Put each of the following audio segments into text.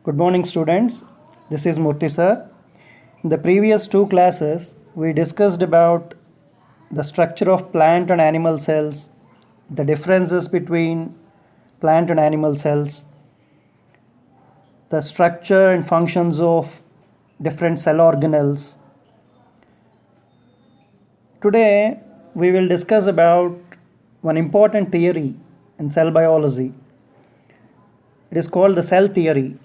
Good morning, students. This is Murthy sir. In the previous two classes, we discussed about the structure of plant and animal cells, the differences between plant and animal cells, the structure and functions of different cell organelles. Today, we will discuss about one important theory in cell biology. It is called the cell theory.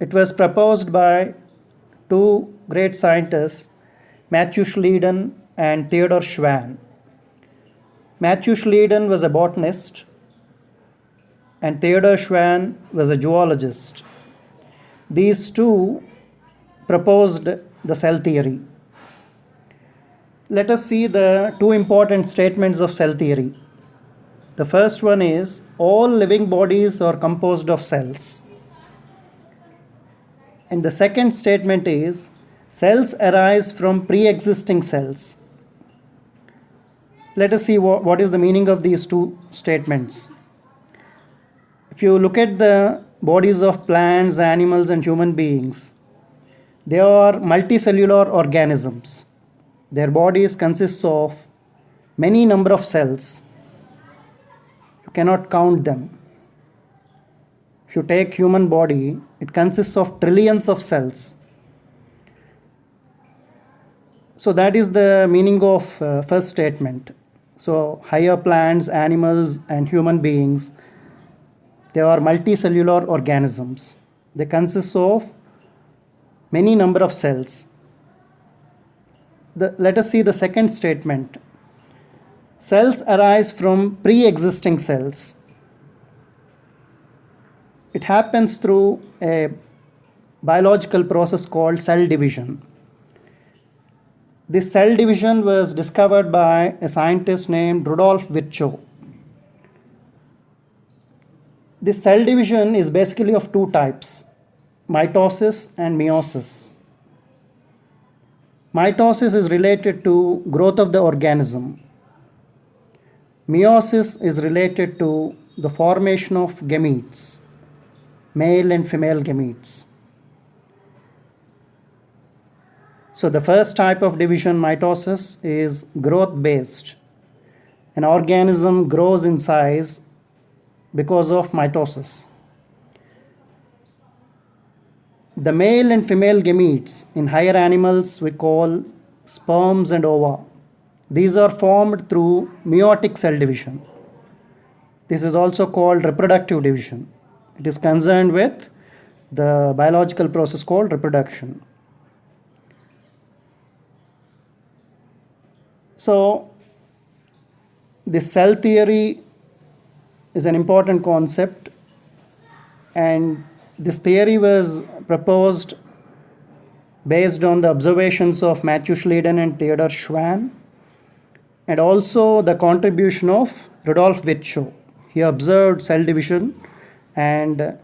It was proposed by two great scientists, Matthew Schleiden and Theodor Schwann. Matthew Schleiden was a botanist and Theodor Schwann was a zoologist. These two proposed the cell theory. Let us see the two important statements of cell theory. The first one is all living bodies are composed of cells. And the second statement is cells arise from pre-existing cells. Let us see what is the meaning of these two statements. If you look at the bodies of plants, animals, and human beings, they are multicellular organisms. Their bodies consist of many number of cells. You cannot count them. If you take human body, it consists of trillions of cells. So that is the meaning of first statement. So higher plants, animals, and human beings, they are multicellular organisms. They consist of many number of cells. Let us see the second statement. Cells arise from pre-existing cells. It happens through a biological process called cell division. This cell division was discovered by a scientist named Rudolf Virchow. This cell division is basically of two types, mitosis and meiosis. Mitosis is related to growth of the organism. Meiosis is related to the formation of gametes, male and female gametes. So the first type of division, mitosis, is growth based. An organism grows in size because of mitosis. The male and female gametes in higher animals we call sperms and ova. These are formed through meiotic cell division. This is also called reproductive division. It is concerned with the biological process called reproduction. So this cell theory is an important concept, and this theory was proposed based on the observations of Matthew Schleiden and Theodor Schwann, and also the contribution of Rudolf Virchow. He observed cell division and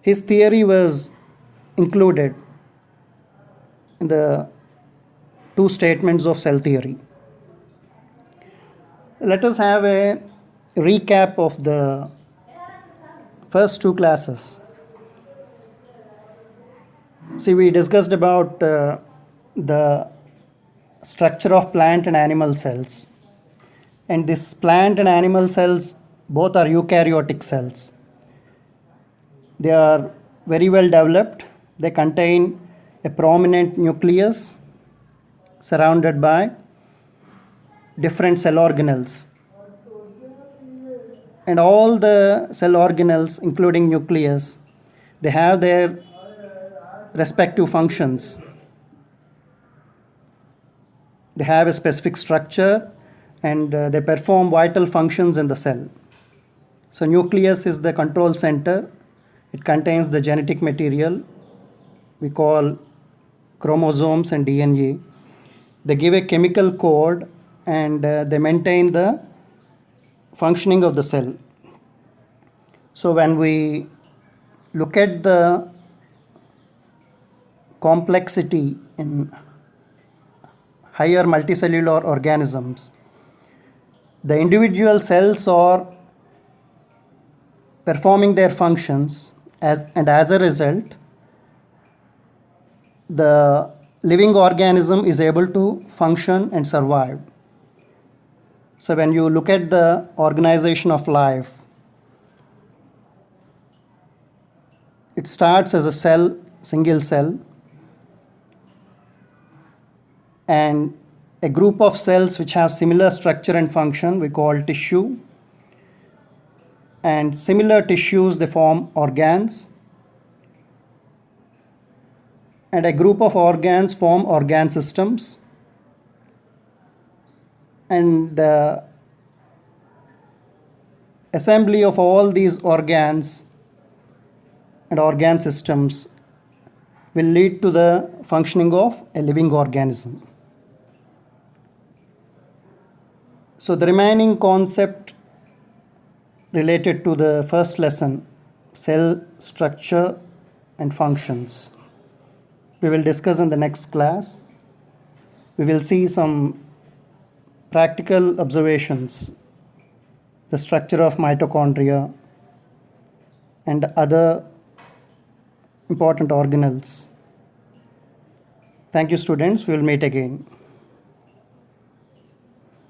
his theory was included in the two statements of cell theory. Let us have a recap of the first two classes. See, we discussed about the structure of plant and animal cells. And this plant and animal cells both are eukaryotic cells. They are very well developed. They contain a prominent nucleus surrounded by different cell organelles. And all the cell organelles, including nucleus, they have their respective functions. They have a specific structure and they perform vital functions in the cell. So nucleus is the control center. It contains the genetic material we call chromosomes and DNA. They give a chemical code and they maintain the functioning of the cell. So when we look at the complexity in higher multicellular organisms, the individual cells are performing their functions as a result, the living organism is able to function and survive. So when you look at the organization of life, it starts as a cell, single cell, and a group of cells which have similar structure and function we call tissue, and similar tissues they form organs, and a group of organs form organ systems, and the assembly of all these organs and organ systems will lead to the functioning of a living organism. So the remaining concept related to the first lesson, cell structure and functions, we will discuss in the next class. We will see some practical observations, the structure of mitochondria and other important organelles. Thank you, students. We will meet again.